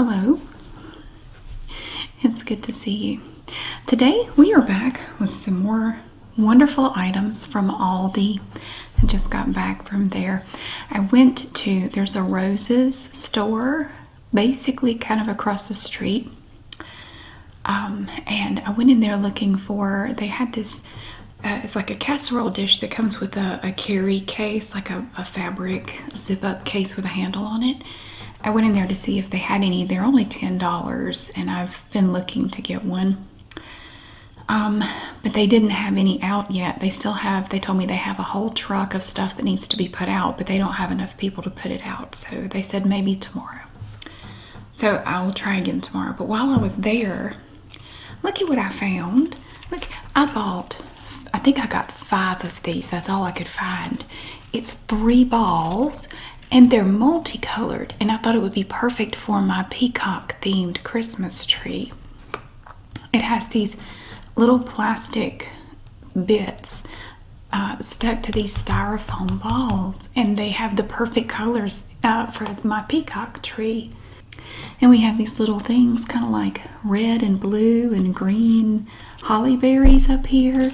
Hello. It's good to see you. Today we are back with some more wonderful items from Aldi. I just got back from there. I went to, there's a Roses store, basically kind of across the street. And I went in there looking for, they had this, it's like a casserole dish that comes with a carry case, like a fabric zip-up case with a handle on it. I went in there to see if they had any. They're only $10, and I've been looking to get one. But they didn't have any out yet. They still have, they told me they have a whole truck of stuff that needs to be put out, but they don't have enough people to put it out. So they said maybe tomorrow. So I will try again tomorrow. But while I was there, look at what I found. Look, I think I got 5 of these. That's all I could find. It's 3 balls. And they're multicolored, and I thought it would be perfect for my peacock-themed Christmas tree. It has these little plastic bits stuck to these styrofoam balls, and they have the perfect colors for my peacock tree. And we have these little things, kind of like red and blue and green holly berries up here.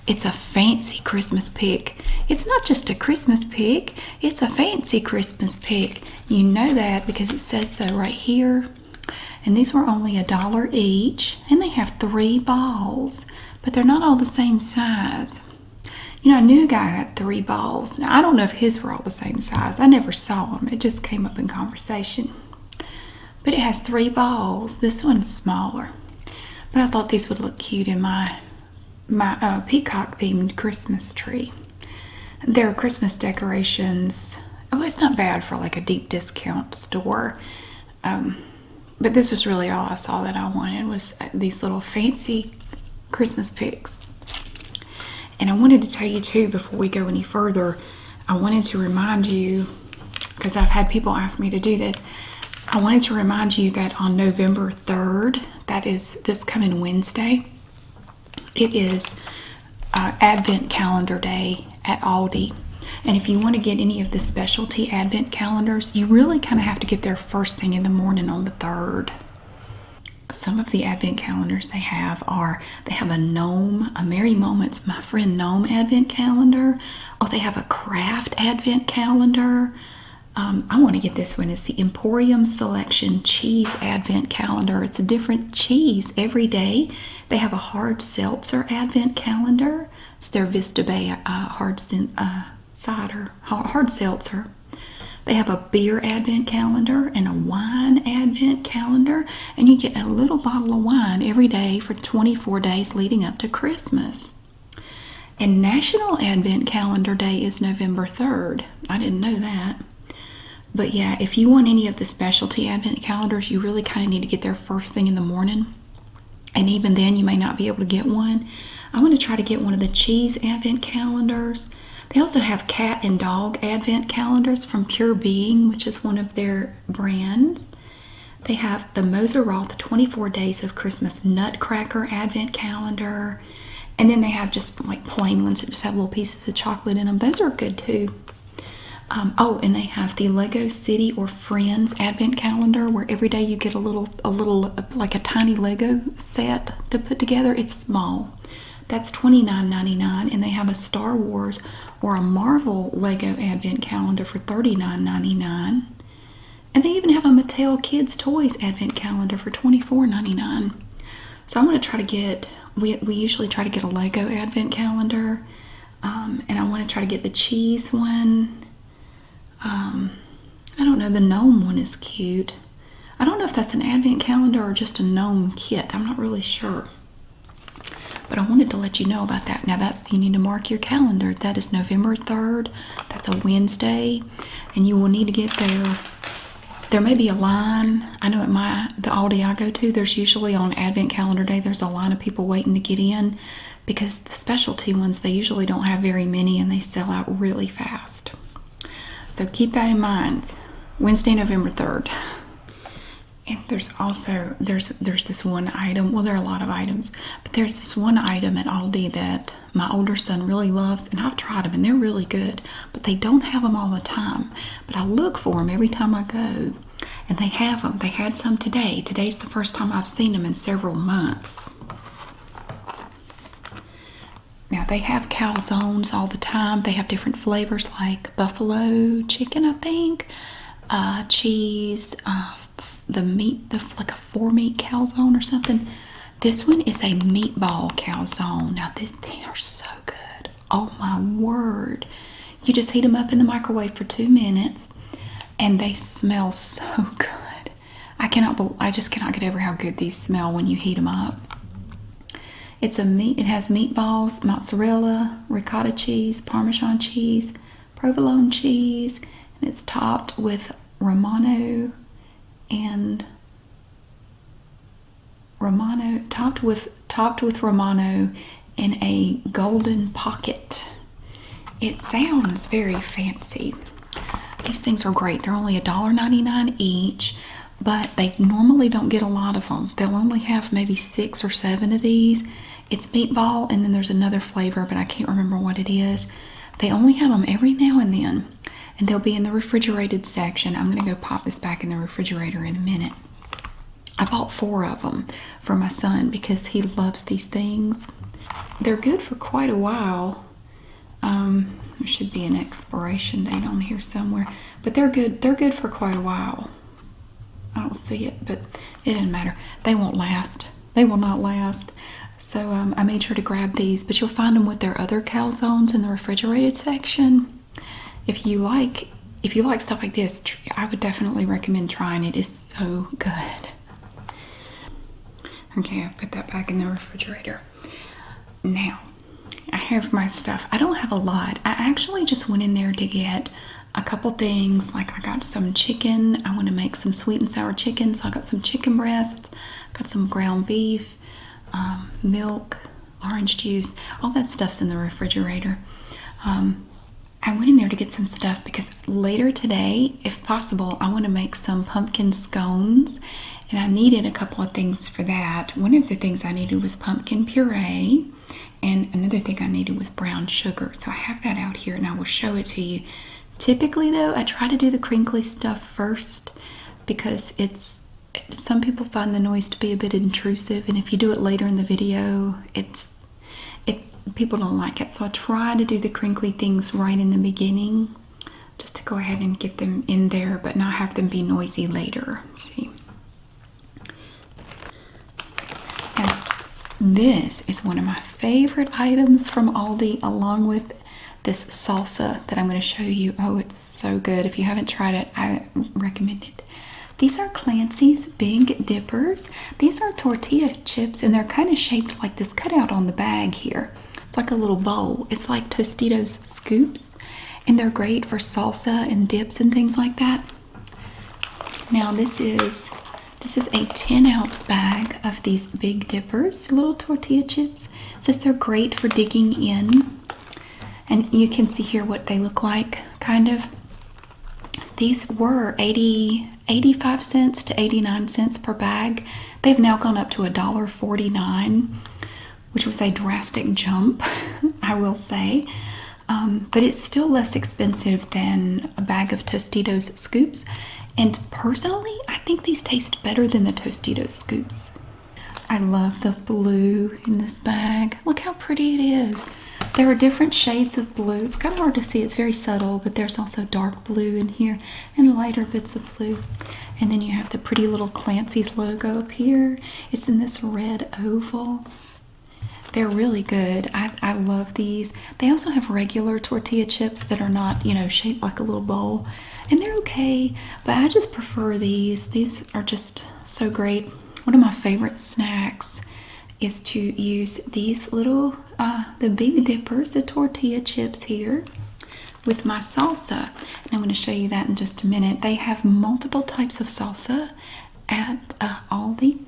It's a fancy Christmas pick. It's not just a Christmas pick, it's a fancy Christmas pick. You know that because it says so right here. And these were only $1 each, and they have 3 balls, but they're not all the same size. You know, I knew a guy had 3 balls. Now, I don't know if his were all the same size. I never saw them. It just came up in conversation. But it has 3 balls. This one's smaller. But I thought these would look cute in my peacock-themed Christmas tree. There are Christmas decorations. Oh, it's not bad for like a deep discount store. But this was really all I saw that I wanted was these little fancy Christmas picks. And I wanted to tell you too, before we go any further, I wanted to remind you, because I've had people ask me to do this, I wanted to remind you that on November 3rd, that is this coming Wednesday, it is Advent Calendar Day at Aldi. And if you want to get any of the specialty Advent calendars, you really kind of have to get there first thing in the morning on the 3rd. Some of the Advent calendars they have a gnome, a Merry Moments, My Friend Gnome Advent calendar. Oh, they have a craft Advent calendar. I want to get this one. It's the Emporium Selection Cheese Advent Calendar. It's a different cheese every day. They have a hard seltzer Advent calendar. It's their Vista Bay hard seltzer. They have a beer Advent calendar and a wine Advent calendar. And you get a little bottle of wine every day for 24 days leading up to Christmas. And National Advent Calendar Day is November 3rd. I didn't know that. But yeah, if you want any of the specialty Advent calendars, you really kind of need to get there first thing in the morning. And even then, you may not be able to get one. I want to try to get one of the cheese Advent calendars. They also have cat and dog Advent calendars from Pure Being, which is one of their brands. They have the Moser Roth 24 Days of Christmas Nutcracker Advent calendar. And then they have just like plain ones that just have little pieces of chocolate in them. Those are good too. And they have the Lego City or Friends Advent Calendar, where every day you get a little, like a tiny Lego set to put together. It's small. That's $29.99, and they have a Star Wars or a Marvel Lego Advent Calendar for $39.99. And they even have a Mattel Kids Toys Advent Calendar for $24.99. So I'm going to try to get, we usually try to get a Lego Advent Calendar, and I want to try to get the cheese one. I don't know, the gnome one is cute. I don't know if that's an Advent calendar or just a gnome kit. I'm not really sure. But I wanted to let you know about that. Now you need to mark your calendar. That is November 3rd. That's a Wednesday. And you will need to get there. There may be a line. I know at the Aldi I go to, there's usually on Advent Calendar Day, there's a line of people waiting to get in. Because the specialty ones, they usually don't have very many and they sell out really fast. So keep that in mind. Wednesday, November 3rd. And there's also, there's this one item, well, there are a lot of items, but there's this one item at Aldi that my older son really loves, and I've tried them, and they're really good, but they don't have them all the time. But I look for them every time I go, And they have them. They had some today. Today's the first time I've seen them in several months. Now they have calzones all the time. They have different flavors like buffalo chicken, I think, cheese, the meat, like a 4-meat calzone or something. This one is a meatball calzone. Now they are so good. Oh my word. You just heat them up in the microwave for 2 minutes and they smell so good. I just cannot get over how good these smell when you heat them up. It has meatballs, mozzarella, ricotta cheese, Parmesan cheese, provolone cheese, and it's topped with Romano and topped with Romano in a golden pocket. It sounds very fancy. These things are great. They're only $1.99 each, but they normally don't get a lot of them. They'll only have maybe 6 or 7 of these. It's meatball, and then there's another flavor, but I can't remember what it is. They only have them every now and then, and they'll be in the refrigerated section. I'm going to go pop this back in the refrigerator in a minute. I bought 4 of them for my son because he loves these things. They're good for quite a while. There should be an expiration date on here somewhere, but they're good. They're good for quite a while. I don't see it, but it doesn't matter. They won't last. They will not last. So I made sure to grab these, but you'll find them with their other calzones in the refrigerated section. If you like stuff like this, I would definitely recommend trying it. It's so good. Okay, I put that back in the refrigerator. Now, I have my stuff. I don't have a lot. I actually just went in there to get a couple things. Like I got some chicken. I want to make some sweet and sour chicken, so I got some chicken breasts, got some ground beef, milk, orange juice. All that stuff's in the refrigerator. I went in there to get some stuff because later today, if possible, I want to make some pumpkin scones, and I needed a couple of things for that. One of the things I needed was pumpkin puree, and another thing I needed was brown sugar. So I have that out here, and I will show it to you. Typically, though, I try to do the crinkly stuff first because some people find the noise to be a bit intrusive, and if you do it later in the video, people don't like it. So I try to do the crinkly things right in the beginning, just to go ahead and get them in there, but not have them be noisy later. Let's see. And this is one of my favorite items from Aldi, along with this salsa that I'm going to show you. Oh, it's so good. If you haven't tried it, I recommend it. These are Clancy's Big Dippers. These are tortilla chips, and they're kind of shaped like this cutout on the bag here. It's like a little bowl. It's like Tostitos scoops, and they're great for salsa and dips and things like that. Now this is a 10-ounce bag of these Big Dippers, little tortilla chips. It says they're great for digging in, and you can see here what they look like, kind of. These were 85 cents to 89 cents per bag. They've now gone up to $1.49, which was a drastic jump, I will say. But it's still less expensive than a bag of Tostitos scoops. And personally, I think these taste better than the Tostitos scoops. I love the blue in this bag. Look how pretty it is. There are different shades of blue. It's kind of hard to see. It's very subtle, but there's also dark blue in here and lighter bits of blue. And then you have the pretty little Clancy's logo up here. It's in this red oval. They're really good. I love these. They also have regular tortilla chips that are not, shaped like a little bowl. And they're okay, but I just prefer these. These are just so great. One of my favorite snacks is to use these little, the Big Dippers, the tortilla chips here, with my salsa. And I'm going to show you that in just a minute. They have multiple types of salsa at Aldi.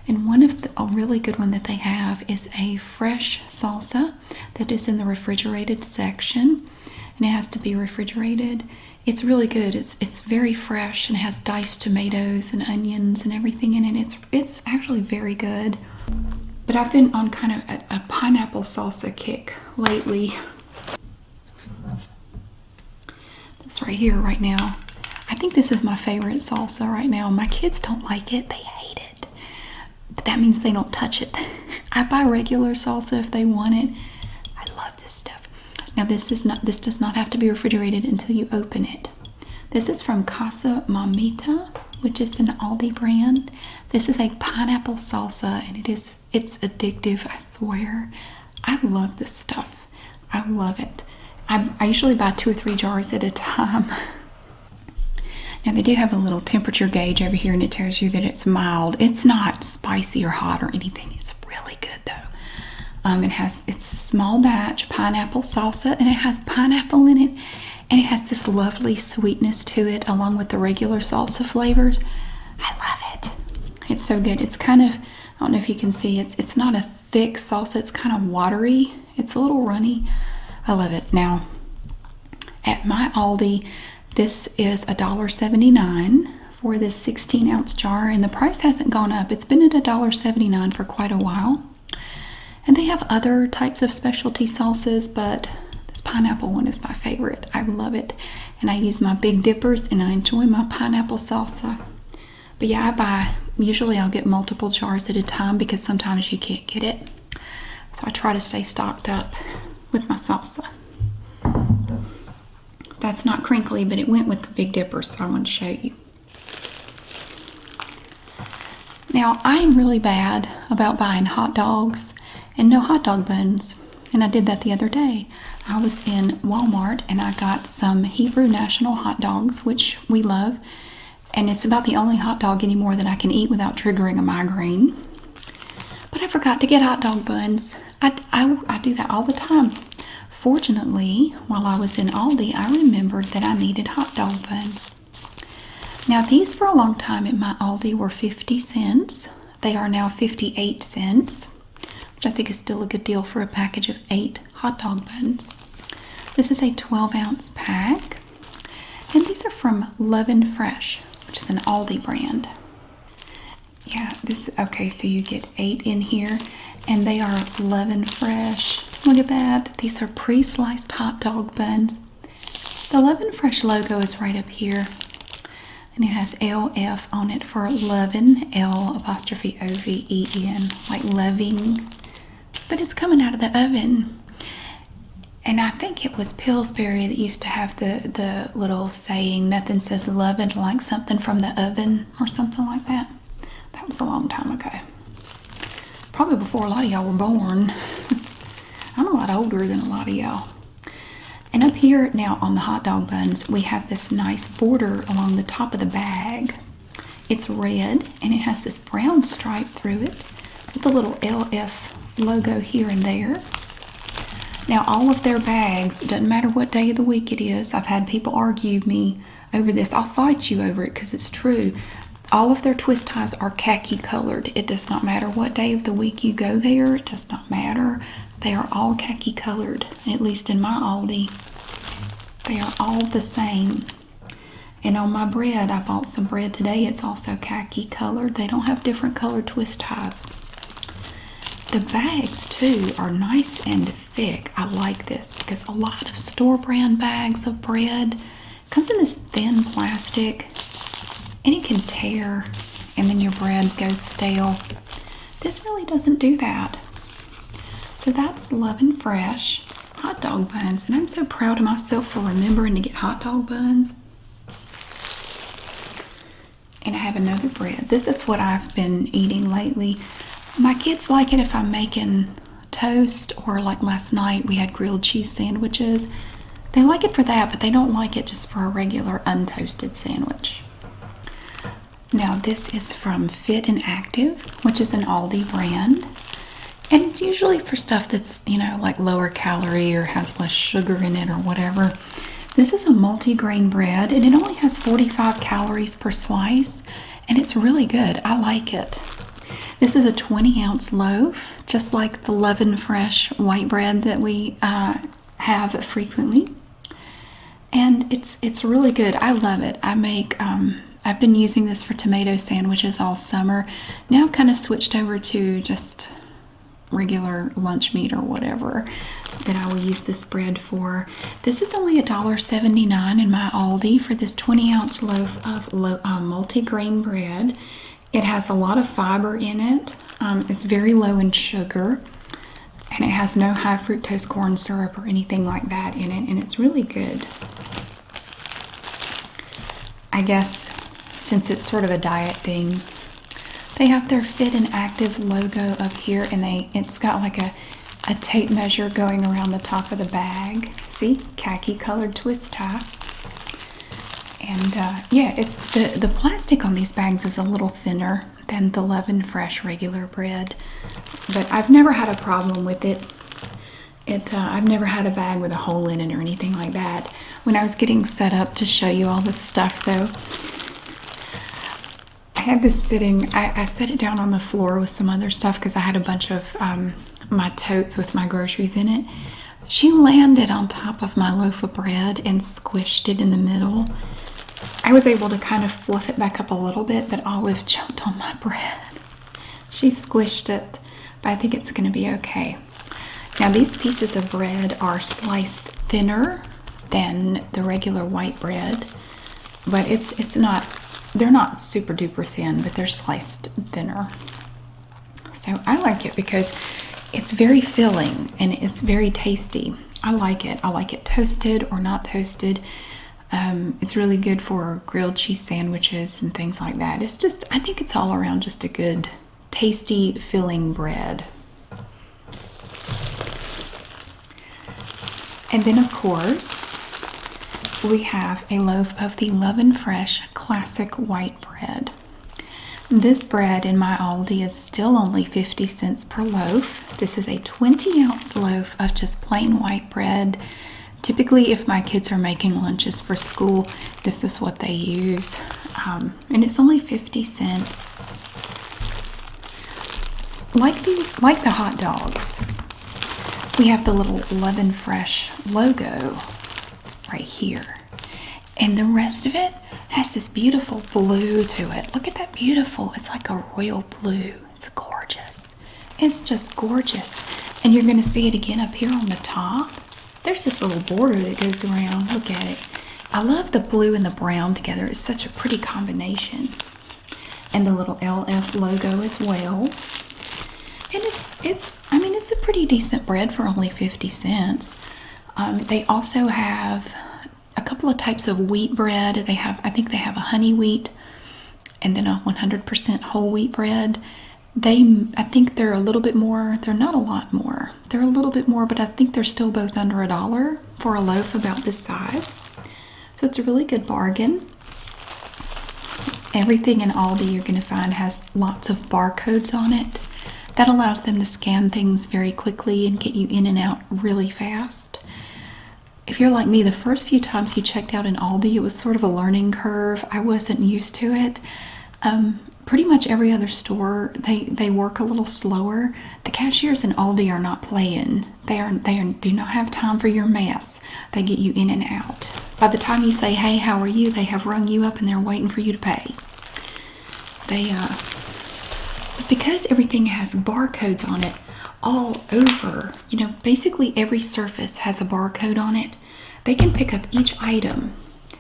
And a really good one that they have is a fresh salsa that is in the refrigerated section. And it has to be refrigerated. It's really good. It's very fresh and has diced tomatoes and onions and everything in it. It's actually very good. But I've been on kind of a pineapple salsa kick lately. This right here, right now. I think this is my favorite salsa right now. My kids don't like it. They hate it. But that means they don't touch it. I buy regular salsa if they want it. I love this stuff. Now this does not have to be refrigerated until you open it. This is from Casa Mamita, which is an Aldi brand. This is a pineapple salsa, and it's addictive, I swear. I love this stuff. I love it. I usually buy 2 or 3 jars at a time. Now they do have a little temperature gauge over here, and it tells you that it's mild. It's not spicy or hot or anything. It's really good though. It's small batch pineapple salsa, and it has pineapple in it, and it has this lovely sweetness to it along with the regular salsa flavors. I love it. It's so good. It's kind of, I don't know if you can see, it's not a thick salsa. It's kind of watery. It's a little runny. I love it. Now, at my Aldi, this is $1.79 for this 16-ounce jar, and the price hasn't gone up. It's been at $1.79 for quite a while. And they have other types of specialty salsas, but this pineapple one is my favorite. I love it. And I use my Big Dippers, and I enjoy my pineapple salsa. But yeah, usually I'll get multiple jars at a time because sometimes you can't get it. So I try to stay stocked up with my salsa. That's not crinkly, but it went with the Big Dipper, so I want to show you. Now, I am really bad about buying hot dogs and no hot dog buns. And I did that the other day. I was in Walmart and I got some Hebrew National hot dogs, which we love. And it's about the only hot dog anymore that I can eat without triggering a migraine. But I forgot to get hot dog buns. I do that all the time. Fortunately, while I was in Aldi, I remembered that I needed hot dog buns. Now, these for a long time at my Aldi were 50 cents. They are now 58 cents, which I think is still a good deal for a package of 8 hot dog buns. This is a 12-ounce pack, and these are from Lovin Fresh, which is an Aldi brand. Yeah, okay, so you get 8 in here, and they are Lovin Fresh. Look at that. These are pre-sliced hot dog buns. The Lovin Fresh logo is right up here, and it has LF on it for Lovin, L''OVEN, like loving. But it's coming out of the oven. And I think it was Pillsbury that used to have the little saying, nothing says lovin' like something from the oven, or something like that. That was a long time ago. Probably before a lot of y'all were born. I'm a lot older than a lot of y'all. And up here now on the hot dog buns, we have this nice border along the top of the bag. It's red, and it has this brown stripe through it with a little LF logo here and there. Now, all of their bags, it doesn't matter what day of the week it is. I've had people argue me over this. I'll fight you over it because it's true. All of their twist ties are khaki colored. It does not matter what day of the week you go there. It does not matter. They are all khaki colored, at least in my Aldi. They are all the same. And on my bread, I bought some bread today. It's also khaki colored. They don't have different colored twist ties. The bags, too, are nice and thick. I like this because a lot of store brand bags of bread comes in this thin plastic, and it can tear, and then your bread goes stale. This really doesn't do that. So that's Lovin Fresh hot dog buns, and I'm so proud of myself for remembering to get hot dog buns. And I have another bread. This is what I've been eating lately. My kids like it if I'm making toast, or like last night we had grilled cheese sandwiches. They like it for that, but they don't like it just for a regular untoasted sandwich. Now this is from Fit and Active, which is an Aldi brand. And it's usually for stuff that's, like lower calorie or has less sugar in it or whatever. This is a multi-grain bread, and it only has 45 calories per slice, and it's really good. I like it. This is a 20-ounce loaf, just like the Lovin Fresh white bread that we have frequently. And it's really good. I love it. I've been using this for tomato sandwiches all summer. Now I've kind of switched over to just regular lunch meat or whatever that I will use this bread for. This is only $1.79 in my Aldi for this 20-ounce loaf of multi-grain bread. It has a lot of fiber in it. It's very low in sugar, and it has no high fructose corn syrup or anything like that in it, and it's really good. I guess since it's sort of a diet thing, they have their Fit and Active logo up here, and it's got like a tape measure going around the top of the bag. See, khaki colored twist tie. And yeah, it's the plastic on these bags is a little thinner than the Lovin Fresh regular bread, but I've never had a problem with it. I've never had a bag with a hole in it or anything like that. When I was getting set up to show you all this stuff, though, I had this sitting. I set it down on the floor with some other stuff because I had a bunch of my totes with my groceries in it. She landed on top of my loaf of bread and squished it in the middle. I was able to kind of fluff it back up a little bit, but Olive jumped on my bread. She squished it, but I think it's going to be okay. Now these pieces of bread are sliced thinner than the regular white bread, but they're not super duper thin, but they're sliced thinner. So I like it because it's very filling and it's very tasty. I like it. I like it toasted or not toasted. It's really good for grilled cheese sandwiches and things like that. I think it's all around just a good, tasty, filling bread. And then, of course, we have a loaf of the Lovin Fresh Classic White Bread. This bread in my Aldi is still only 50 cents per loaf. This is a 20-ounce loaf of just plain white bread. Typically, if my kids are making lunches for school, this is what they use. And it's only 50 cents. Like the hot dogs, we have the little Lovin Fresh logo right here. And the rest of it has this beautiful blue to it. Look at that beautiful. It's like a royal blue. It's gorgeous. It's just gorgeous. And you're going to see it again up here on the top. There's this little border that goes around. Look at it. I love the blue and the brown together. It's such a pretty combination. And the little LF logo as well. And it's a pretty decent bread for only 50 cents. They also have a couple of types of wheat bread. I think they have a honey wheat and then a 100% whole wheat bread. I think they're a little bit more. They're not a lot more. They're a little bit more, but I think they're still both under $1 for a loaf about this size. So it's a really good bargain. Everything in Aldi you're going to find has lots of barcodes on it. That allows them to scan things very quickly and get you in and out really fast. If you're like me, the first few times you checked out in Aldi, it was sort of a learning curve. I wasn't used to it. Pretty much every other store, they work a little slower. The cashiers in Aldi are not playing. They do not have time for your mess. They get you in and out. By the time you say, "Hey, how are you?" they have rung you up and they're waiting for you to pay. Because everything has barcodes on it all over, basically every surface has a barcode on it. They can pick up each item,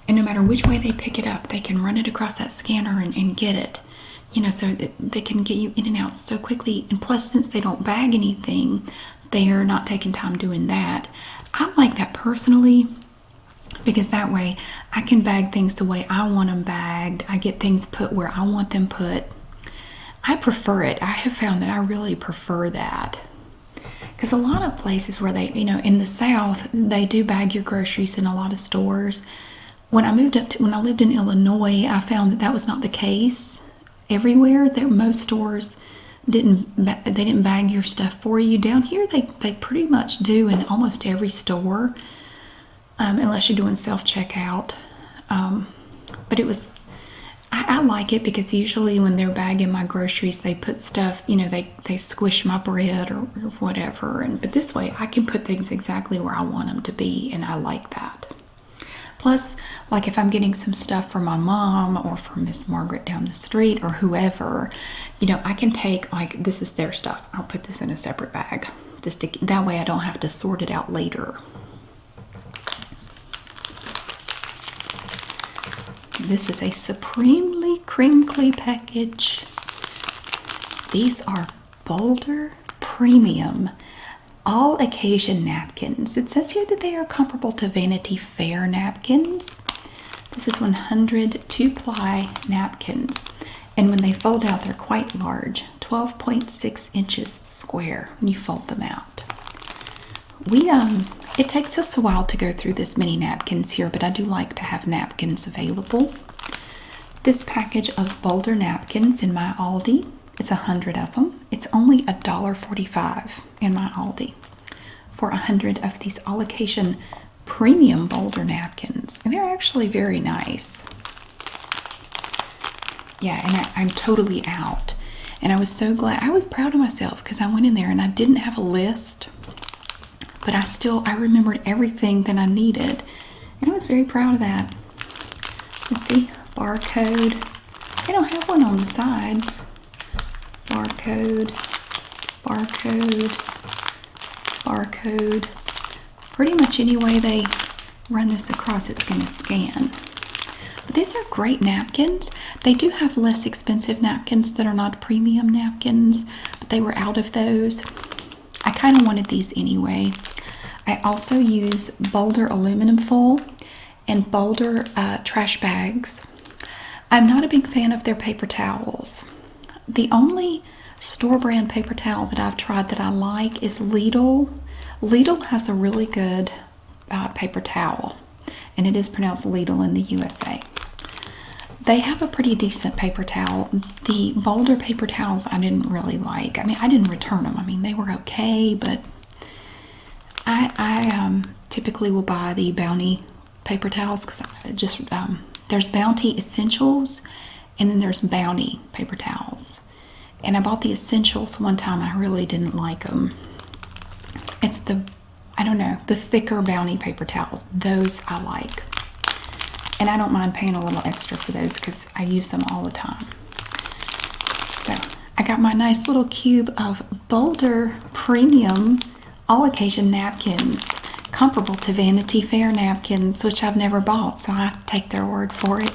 and no matter which way they pick it up, they can run it across that scanner and get it. So that they can get you in and out so quickly. And plus, since they don't bag anything, they are not taking time doing that. I like that personally, because that way I can bag things the way I want them bagged. I get things put where I want them put. I prefer it. I have found that I really prefer that. Because a lot of places where they, in the South, they do bag your groceries in a lot of stores. When I lived in Illinois, I found that was not the case everywhere. Most stores didn't bag your stuff for you. Down here, they pretty much do in almost every store, unless you're doing self-checkout. But I like it because usually when they're bagging my groceries, they put stuff, they squish my bread or whatever. But this way, I can put things exactly where I want them to be, and I like that. Plus, like if I'm getting some stuff for my mom or for Miss Margaret down the street or whoever, you know, I can take, like, this is their stuff. I'll put this in a separate bag. Just to, that way I don't have to sort it out later. This is a supremely crinkly package. These are Boulder Premium All Occasion Napkins. It says here that they are comparable to Vanity Fair napkins. This is 100 2-ply napkins. And when they fold out, they're quite large. 12.6 inches square when you fold them out. It takes us a while to go through this many napkins here, but I do like to have napkins available. This package of Boulder napkins in my Aldi, it's 100 of them. It's only $1.45 in my Aldi for 100 of these all occasion premium Boulder napkins. And they're actually very nice. Yeah, and I'm totally out. And I was so glad. I was proud of myself because I went in there and I didn't have a list. But I remembered everything that I needed. And I was very proud of that. Let's see, barcode. They don't have one on the sides. Barcode, barcode, barcode. Pretty much any way they run this across, it's going to scan. But these are great napkins. They do have less expensive napkins that are not premium napkins, but they were out of those. I kind of wanted these anyway. I also use Boulder aluminum foil and Boulder trash bags. I'm not a big fan of their paper towels. The only store brand paper towel that I've tried that I like is Lidl. Lidl has a really good paper towel, and it is pronounced Lidl in the USA. They have a pretty decent paper towel. The Boulder paper towels I didn't really like. I mean, I didn't return them. I mean, they were okay, but I typically will buy the Bounty paper towels because there's Bounty Essentials and then there's Bounty paper towels. And I bought the Essentials one time. I really didn't like them. It's the thicker Bounty paper towels. Those I like. And I don't mind paying a little extra for those because I use them all the time. So I got my nice little cube of Boulder Premium All Occasion napkins, comparable to Vanity Fair napkins, which I've never bought, so I take their word for it.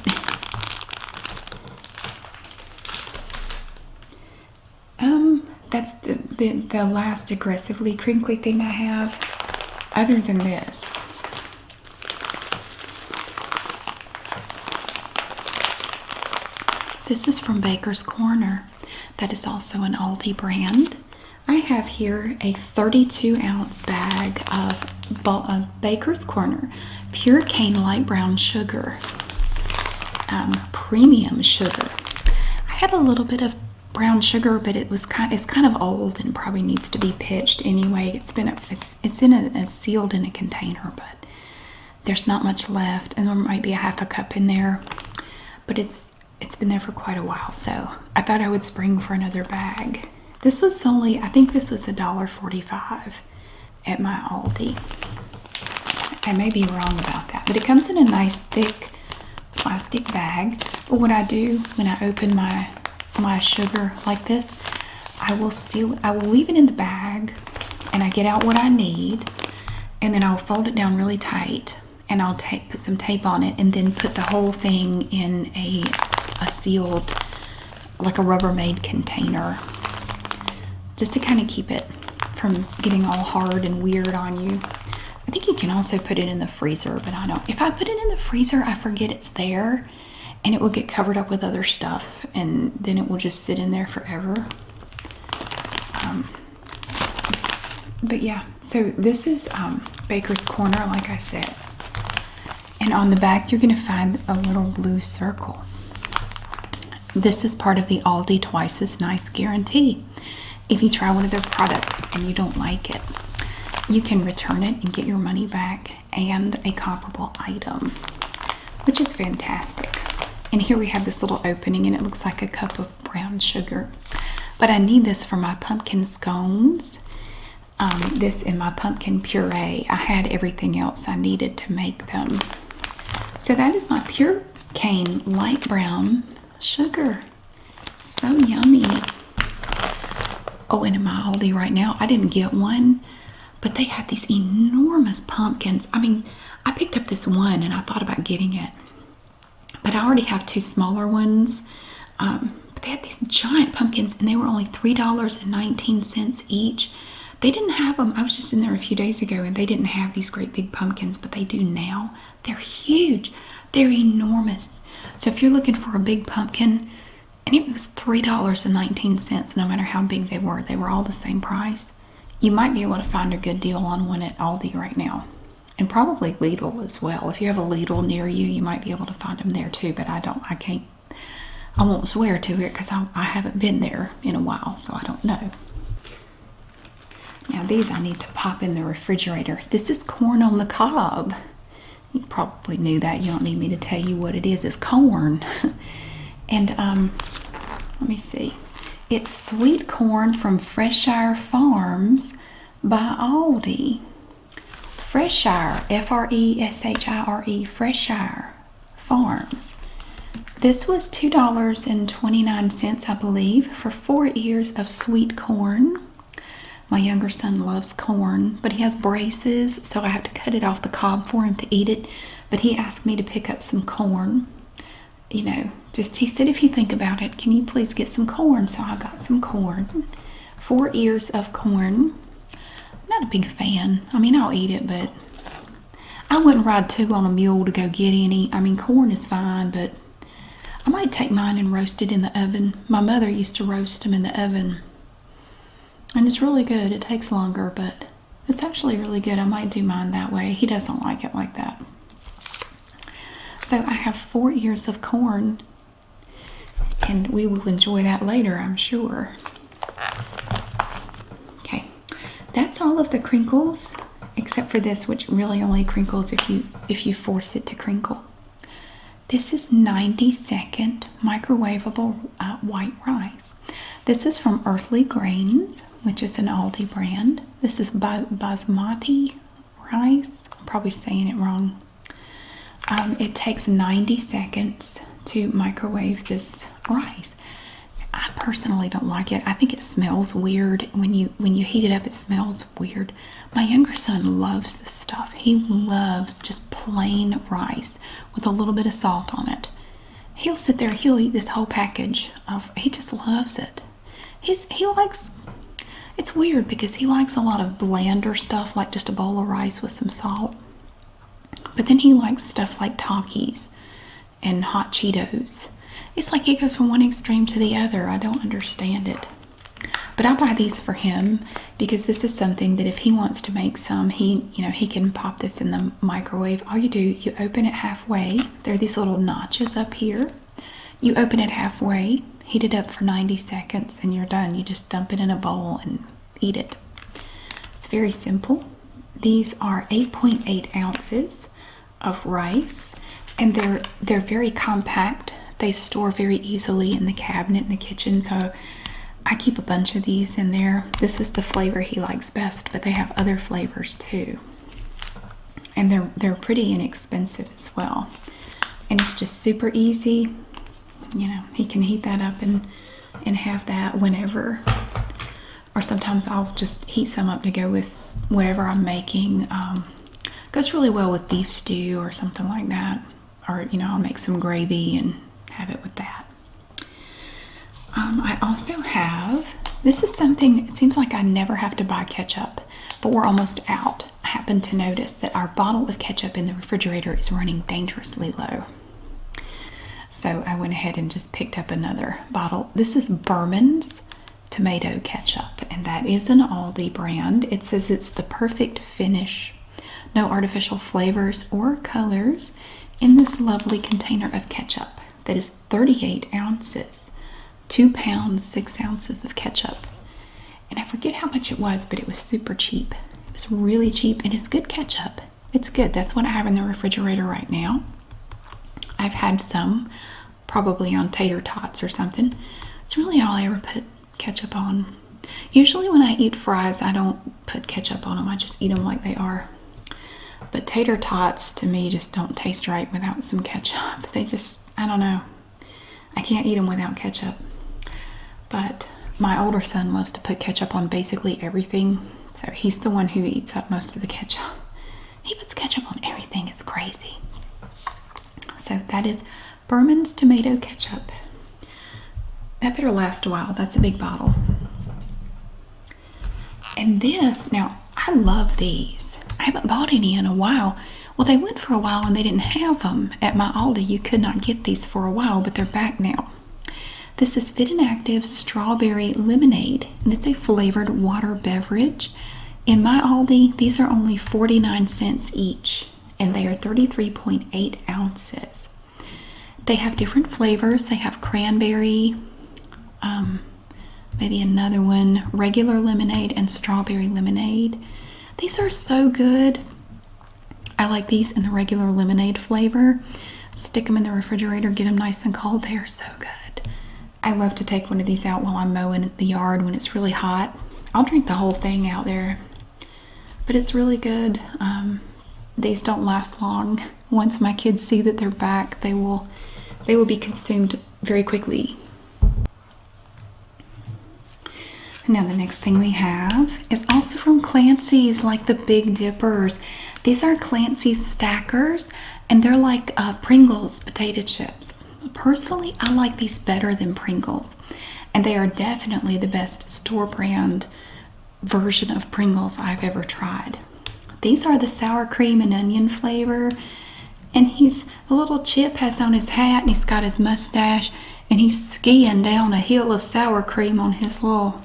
That's the last aggressively crinkly thing I have, other than this. This is from Baker's Corner. That is also an Aldi brand. I have here a 32-ounce bag of Baker's Corner Pure Cane Light Brown Sugar, premium sugar. I had a little bit of brown sugar, but it's kind of old and probably needs to be pitched anyway. It's sealed in a container, but there's not much left, and there might be a half a cup in there, but it's been there for quite a while, so I thought I would spring for another bag. This was I think this was $1.45 at my Aldi. I may be wrong about that, but it comes in a nice thick plastic bag. But what I do when I open my sugar like this, I will leave it in the bag, and I get out what I need, and then I'll fold it down really tight, and I'll put some tape on it, and then put the whole thing in a sealed, like a Rubbermaid container, just to kind of keep it from getting all hard and weird on you. I think you can also put it in the freezer, but I don't. If I put it in the freezer, I forget it's there, and it will get covered up with other stuff, and then it will just sit in there forever. But yeah, so this is Baker's Corner, like I said. And on the back, you're going to find a little blue circle. This is part of the Aldi Twice as Nice guarantee. If you try one of their products and you don't like it, you can return it and get your money back and a comparable item, which is fantastic. And here we have this little opening, and it looks like a cup of brown sugar. But I need this for my pumpkin scones. This and my pumpkin puree. I had everything else I needed to make them. So that is my pure cane light brown sugar. So yummy. Oh, and in my Aldi right now, I didn't get one, but they have these enormous pumpkins. I mean, I picked up this one and I thought about getting it, but I already have two smaller ones. But they had these giant pumpkins and they were only $3.19 each. They didn't have them. I was just in there a few days ago and they didn't have these great big pumpkins, but they do now. They're huge. They're enormous. So if you're looking for a big pumpkin, and it was $3.19, no matter how big they were all the same price. You might be able to find a good deal on one at Aldi right now. And probably Lidl as well. If you have a Lidl near you, you might be able to find them there too, but I won't swear to it because I haven't been there in a while, so I don't know. Now these I need to pop in the refrigerator. This is corn on the cob. You probably knew that. You don't need me to tell you what it is. It's corn. And let me see. It's sweet corn from Freshshire Farms by Aldi. Freshshire, Freshire, Freshshire Farms. This was $2.29, I believe, for 4 ears of sweet corn. My younger son loves corn, but he has braces, so I have to cut it off the cob for him to eat it. But he asked me to pick up some corn. You know, he said, if you think about it, can you please get some corn? So I got some corn. 4 ears of corn. Not a big fan. I mean, I'll eat it, but I wouldn't ride 2 on a mule to go get any. I mean, corn is fine, but I might take mine and roast it in the oven. My mother used to roast them in the oven. And it's really good. It takes longer, but it's actually really good. I might do mine that way. He doesn't like it like that. So I have 4 ears of corn, and we will enjoy that later, I'm sure. Okay, that's all of the crinkles, except for this, which really only crinkles if you force it to crinkle. This is 90-second microwavable white rice. This is from Earthly Grains, which is an Aldi brand. This is basmati rice. I'm probably saying it wrong. It takes 90 seconds to microwave this rice. I personally don't like it. I think it smells weird. When you heat it up, it smells weird. My younger son loves this stuff. He loves just plain rice with a little bit of salt on it. He'll sit there, he'll eat this whole package he just loves it. He likes, it's weird because he likes a lot of blander stuff, like just a bowl of rice with some salt. But then he likes stuff like Takis and hot Cheetos. It's like he goes from one extreme to the other. I don't understand it. But I buy these for him because this is something that if he wants to make some, he can pop this in the microwave. All you do, you open it halfway. There are these little notches up here. You open it halfway, heat it up for 90 seconds, and you're done. You just dump it in a bowl and eat it. It's very simple. These are 8.8 ounces of rice, and they're very compact. They store very easily in the cabinet in the kitchen, so I keep a bunch of these in there. This is the flavor he likes best, but they have other flavors too. And they're pretty inexpensive as well. And it's just super easy. You know, he can heat that up and have that whenever. Or sometimes I'll just heat some up to go with whatever I'm making. Goes really well with beef stew or something like that. Or, I'll make some gravy and have it with that. I also have, this is something, it seems like I never have to buy ketchup, but we're almost out. I happened to notice that our bottle of ketchup in the refrigerator is running dangerously low. So I went ahead and just picked up another bottle. This is Berman's tomato ketchup, and that is an Aldi brand. It says it's the perfect finish. No artificial flavors or colors in this lovely container of ketchup that is 38 ounces. 2 pounds, 6 ounces of ketchup. And I forget how much it was, but it was super cheap. It was really cheap, and it's good ketchup. It's good. That's what I have in the refrigerator right now. I've had some, probably on tater tots or something. It's really all I ever put ketchup on. Usually when I eat fries, I don't put ketchup on them. I just eat them like they are. But tater tots to me just don't taste right without some ketchup. They just, I don't know. I can't eat them without ketchup. But my older son loves to put ketchup on basically everything. So he's the one who eats up most of the ketchup. He puts ketchup on everything. It's crazy. So that is Berman's tomato ketchup. That better last a while. That's a big bottle. And this, now I love these. I haven't bought any in a while. Well, they went for a while and they didn't have them at my Aldi. You could not get these for a while, but they're back now. This is Fit and Active Strawberry Lemonade, and it's a flavored water beverage. In my Aldi, these are only 49 cents each, and they are 33.8 ounces. They have different flavors. They have cranberry, maybe another one, regular lemonade, and strawberry lemonade. These are so good. I like these in the regular lemonade flavor. Stick them in the refrigerator, get them nice and cold. They are so good. I love to take one of these out while I'm mowing the yard when it's really hot. I'll drink the whole thing out there, but it's really good. These don't last long. Once my kids see that they're back, they will be consumed very quickly. Now the next thing we have is also from Clancy's, like the Big Dippers. These are Clancy's stackers, and they're like Pringles potato chips. Personally, I like these better than Pringles, and they are definitely the best store brand version of Pringles I've ever tried. These are the sour cream and onion flavor, and the little chip has on his hat, and he's got his mustache, and he's skiing down a hill of sour cream on his little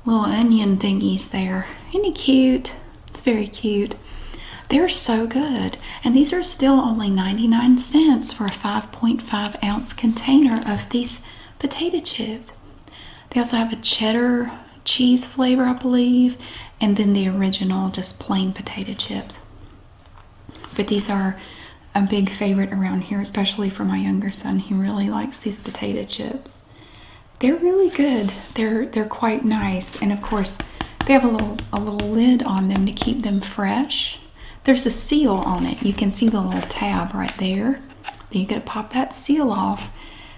onion thingies there. Isn't he cute? It's very cute. They're so good. And these are still only 99 cents for a 5.5 ounce container of these potato chips. They also have a cheddar cheese flavor, I believe, and then the original just plain potato chips. But these are a big favorite around here, especially for my younger son. He really likes these potato chips. They're really good. They're quite nice, and of course they have a little lid on them to keep them fresh. There's a seal on it. You can see the little tab right there. Then you gotta pop that seal off,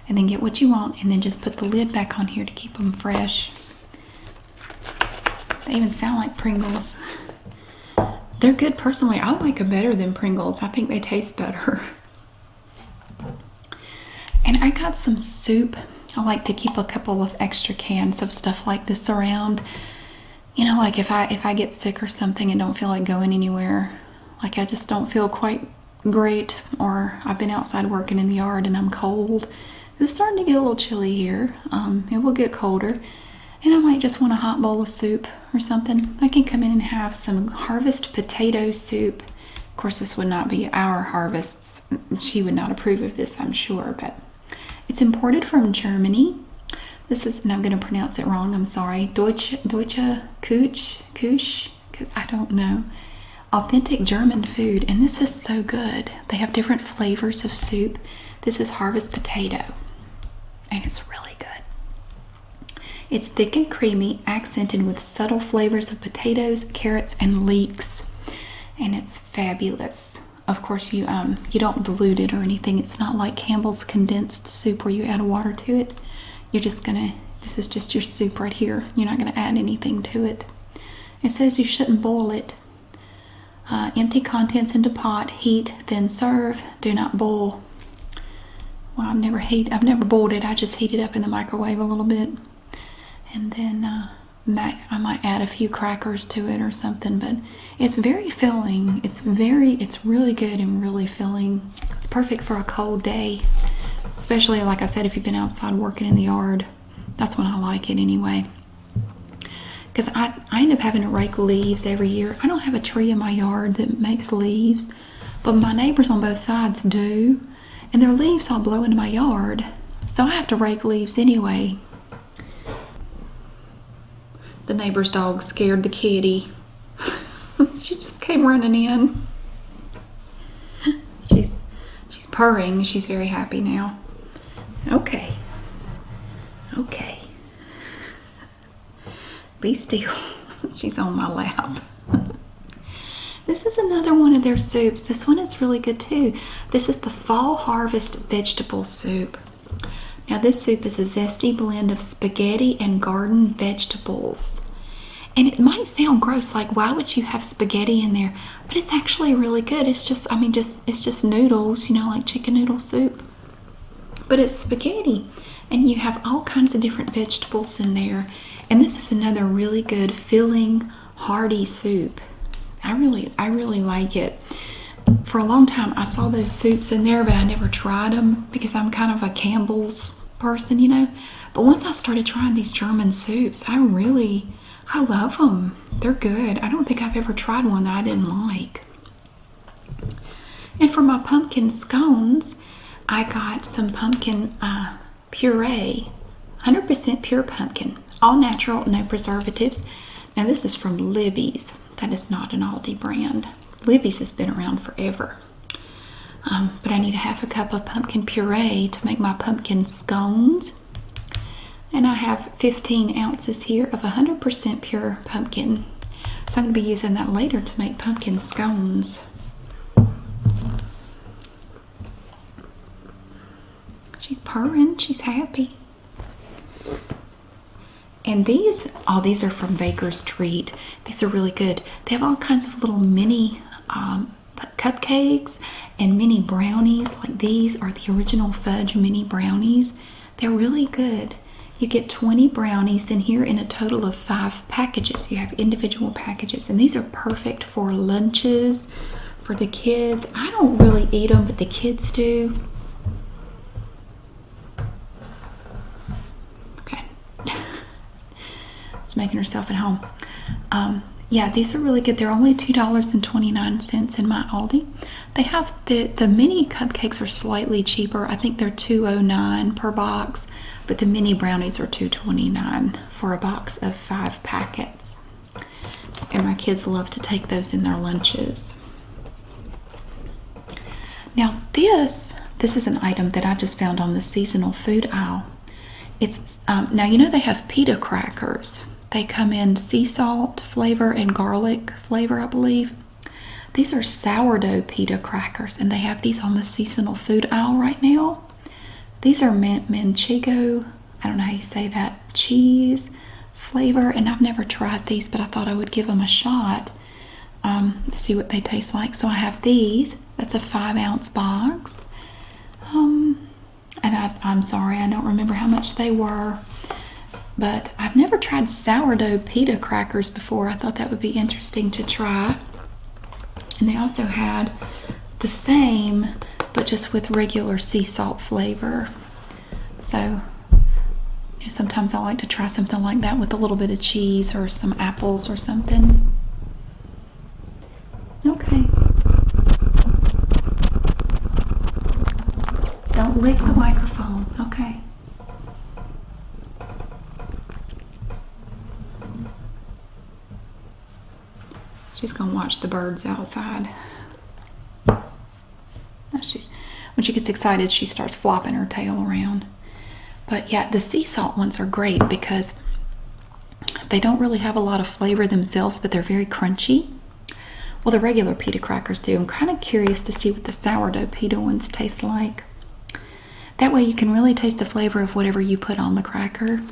and then get what you want, and then just put the lid back on here to keep them fresh. They even sound like Pringles. They're good. Personally, I like them better than Pringles. I think they taste better. And I got some soup. I like to keep a couple of extra cans of stuff like this around. You know, like if I get sick or something and don't feel like going anywhere, like I just don't feel quite great, or I've been outside working in the yard and I'm cold. It's starting to get a little chilly here. It will get colder, and I might just want a hot bowl of soup or something. I can come in and have some Harvest potato soup. Of course, this would not be our Harvest's. She would not approve of this, I'm sure, but it's imported from Germany. This is, and I'm going to pronounce it wrong, I'm sorry. Deutsche Kuch, I don't know. Authentic German food, and this is so good. They have different flavors of soup. This is Harvest potato, and it's really good. It's thick and creamy, accented with subtle flavors of potatoes, carrots, and leeks, and it's fabulous. Of course, you don't dilute it or anything. It's not like Campbell's condensed soup where you add water to it. You're just gonna, this is just your soup right here. You're not gonna add anything to it. It says you shouldn't boil it. Empty contents into pot, heat, then serve. Do not boil. Well, I've never boiled it. I just heat it up in the microwave a little bit, and then I might add a few crackers to it or something. But it's very filling. It's really good and really filling. It's perfect for a cold day, especially like I said, if you've been outside working in the yard. That's when I like it anyway. Because I end up having to rake leaves every year. I don't have a tree in my yard that makes leaves, but my neighbors on both sides do, and their leaves all blow into my yard, so I have to rake leaves anyway. The neighbor's dog scared the kitty. She just came running in. She's purring. She's very happy now. Okay. Be still. She's on my lap. This is another one of their soups. This one is really good too. This is the Fall Harvest Vegetable Soup. Now this soup is a zesty blend of spaghetti and garden vegetables. And it might sound gross, like why would you have spaghetti in there? But it's actually really good. It's just, it's just noodles, you know, like chicken noodle soup. But it's spaghetti. And you have all kinds of different vegetables in there. And this is another really good filling, hearty soup. I really like it. For a long time, I saw those soups in there, but I never tried them because I'm kind of a Campbell's person, you know. But once I started trying these German soups, I love them. They're good. I don't think I've ever tried one that I didn't like. And for my pumpkin scones, I got some pumpkin puree, 100% pure pumpkin, all natural, no preservatives. Now this is from Libby's. That is not an Aldi brand. Libby's has been around forever. But I need a half a cup of pumpkin puree to make my pumpkin scones. And I have 15 ounces here of 100% pure pumpkin. So I'm going to be using that later to make pumpkin scones. She's purring. She's happy. And these are from Baker's Treat. These are really good. They have all kinds of little mini cupcakes and mini brownies. Like these are the original fudge mini brownies. They're really good. You get 20 brownies in here in a total of 5 packages. You have individual packages. And these are perfect for lunches, for the kids. I don't really eat them, but the kids do. Making herself at home. Yeah, these are really good. They're only $2.29 in my Aldi. They have the mini cupcakes are slightly cheaper. I think they're $2.09 per box, but the mini brownies are $2.29 for a box of 5 packets. And my kids love to take those in their lunches. Now this is an item that I just found on the seasonal food aisle. It's now you know they have pita crackers. They come in sea salt flavor and garlic flavor, I believe. These are sourdough pita crackers, and they have these on the seasonal food aisle right now. These are manchego, I don't know how you say that, cheese flavor, and I've never tried these, but I thought I would give them a shot. See what they taste like. So I have these. That's a 5-ounce box. And I'm sorry, I don't remember how much they were. But I've never tried sourdough pita crackers before. I thought that would be interesting to try. And they also had the same, but just with regular sea salt flavor. So sometimes I like to try something like that with a little bit of cheese or some apples or something. Okay. Don't lick the microphone. Okay. She's gonna watch the birds outside. When she gets excited, she starts flopping her tail around. But yeah, the sea salt ones are great because they don't really have a lot of flavor themselves, but they're very crunchy. Well, the regular pita crackers do. I'm kind of curious to see what the sourdough pita ones taste like. That way you can really taste the flavor of whatever you put on the cracker.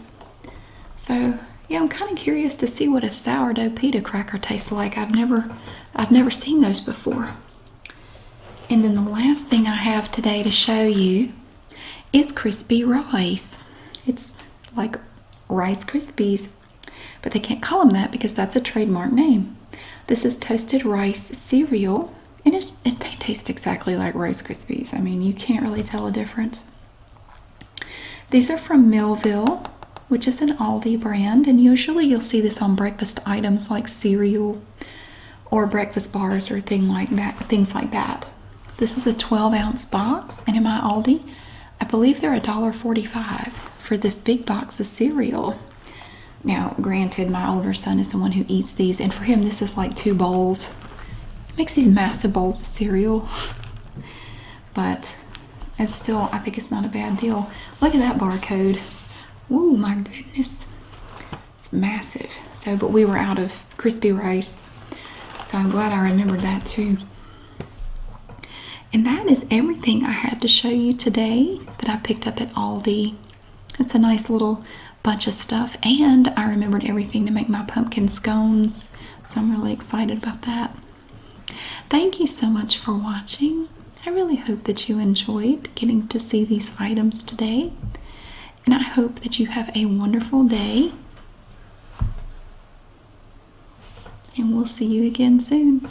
So yeah, I'm kind of curious to see what a sourdough pita cracker tastes like. I've never seen those before. And then the last thing I have today to show you is crispy rice. It's like Rice Krispies, but they can't call them that because that's a trademark name. This is toasted rice cereal, and they taste exactly like Rice Krispies. I mean, you can't really tell a difference. These are from Millville, which is an Aldi brand, and usually you'll see this on breakfast items like cereal or breakfast bars or things like that. This is a 12-ounce box, and in my Aldi, I believe they're $1.45 for this big box of cereal. Now, granted, my older son is the one who eats these, and for him, this is like 2 bowls. He makes these massive bowls of cereal, but it's still, I think it's not a bad deal. Look at that barcode. Ooh, my goodness. It's massive. So, but we were out of crispy rice, So I'm glad I remembered that too. And that is everything I had to show you today that I picked up at Aldi. It's a nice little bunch of stuff, and I remembered everything to make my pumpkin scones, so I'm really excited about that. Thank you so much for watching. I really hope that you enjoyed getting to see these items today, and I hope that you have a wonderful day, and we'll see you again soon.